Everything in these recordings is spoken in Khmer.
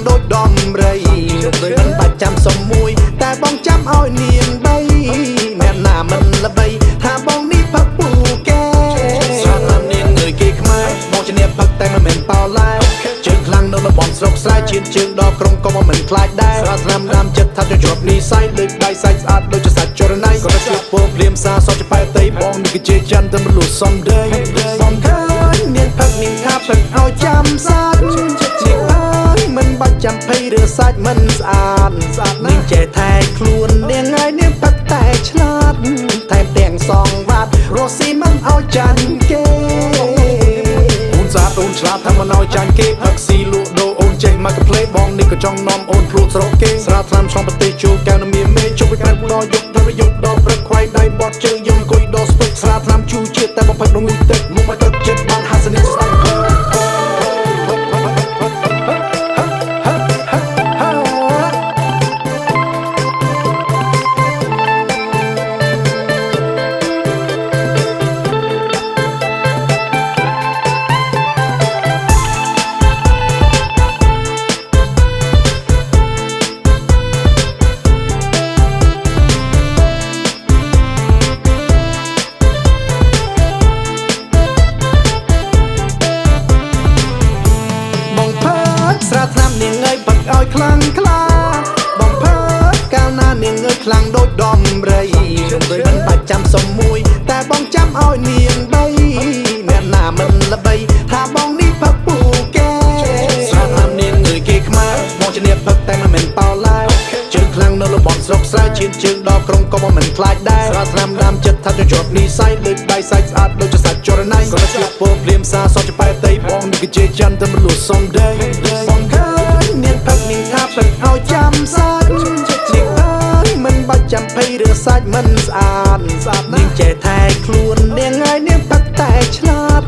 ដូចដំរីមិនបាច់ចាំសុំមួយតែបងចាំឲ្យនាងបីអ្នកណាមិនល្បីថាបងនេះផឹកពូកែស្រាប់តាមនាងងើយគេខ្មែរបងជាអ្នកផឹកតែមិនមែនប៉ោឡែជើងខ្លាំងនៅតំបន់ស្រុកស្រែឈានជើងដល់ក្រុងក៏មិនខ្លាចដែរស្រាប់ស្នាមដាំចិត្តថាទៅជាប់នីស័យលើកដៃសាច់ស្អាតដូចជាសាច់ចរណៃក៏ជាពោភ្លៀមសាសតជាបែតៃបងនេះគឺជាច័ន្ទតែមិនលួសសំដីបងឃើញនាងផឹកនាងថាផឹកឲ្យចាំសាច់នាងអើយមិនបាច់ចាំភ័យឬសាច់មិនស្អាតនាងចេះថែខ្លួននាងហើយនាងផឹកតែឆ្លាតថែមទាំងសងបាត់រស់ស៊ីមិនឲ្យចាញ់គេអូនស្អាតអូនឆ្លាតថាមិនឲ្យចាញ់គេផឹកស៊ីលក់ដូរអូនចេះមកកាផ្លេបងនេះក៏ចង់នាំអូនភ្លួតស្រកគេស្រាថ្នាំឆ្លងប្រទេសជួកែវនៅមានមេជុំពីក្រៅដល់យកប្រយុទ្ធដល់ព្រឹកខ្វាយដៃបត់ជើងយើងអង្គុយដល់ស្ពឹកស្រាថ្នាំជូរជាតិតែបំផិតដងមួយទឹកមុំមកទឹកចិត្តបានហាសនីស្ដាយស្រាថ្នាំនាងអើយផឹកឲ្យខ្លាំងខ្លាបងផឹកកាលណានាងអើយខ្លាំងដូចដំរីមិនបាច់ចាំសុំមួយតែបងចាំឲ្យនាងបីអ្នកណាមិនល្បីថាបងនេះផឹកពូកែស្រាថ្នាំនាងអើយគេខ្មែរបងជាអ្នកផឹកតែមិនមែនប៉ោឡែជើងខ្លាំងនៅតំបន់ស្រុកស្រែឈានជើងដល់ក្រុងក៏មិនខ្លាចដែរស្រាថ្នាំដាំចិត្តថាទៅជាប់នីស័យលើកដៃសាច់ស្អាតដូចជាសាច់ចរណៃក៏ជាពោភ្លៀមសាសតជាបែតៃបងនេះគឺជាច័ន្ទតែមិនលួសសំដីបងឃើញនាងផឹកនាងថាផឹកឲ្យចាំសាច់នាងអើយមិនបាច់ចាំភ័យឬសាច់មិនស្អាតនាងចេះថែខ្លួននាងហើយនាងផឹកតែឆ្លាត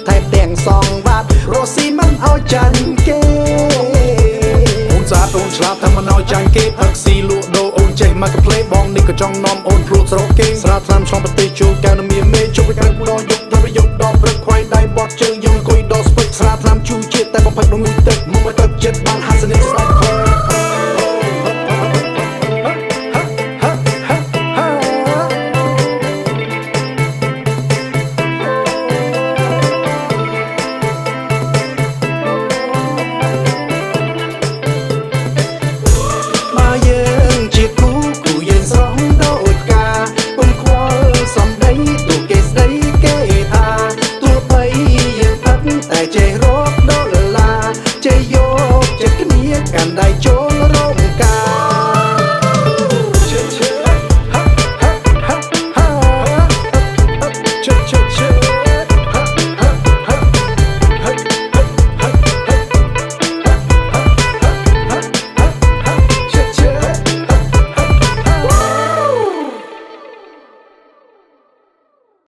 ថែមទាំងសងបាត់រស់ស៊ីមិនឲ្យចាញ់គេអូនស្អាតអូនឆ្លាតថាមិនឲ្យចាញ់គេផឹកស៊ីលក់ដូរអូនចេះមកកាផ្លេបងនេះក៏ចង់នាំអូនភ្លួតស្រកគេស្រាថ្នាំឆ្លងប្រទេសជួកែវនៅមានមេជុំពីក្រៅដល់យកប្រយុទ្ធដល់ព្រឹកខ្វាយដៃបត់ជើងយើងអង្គុយដល់ស្ពឹកស្រា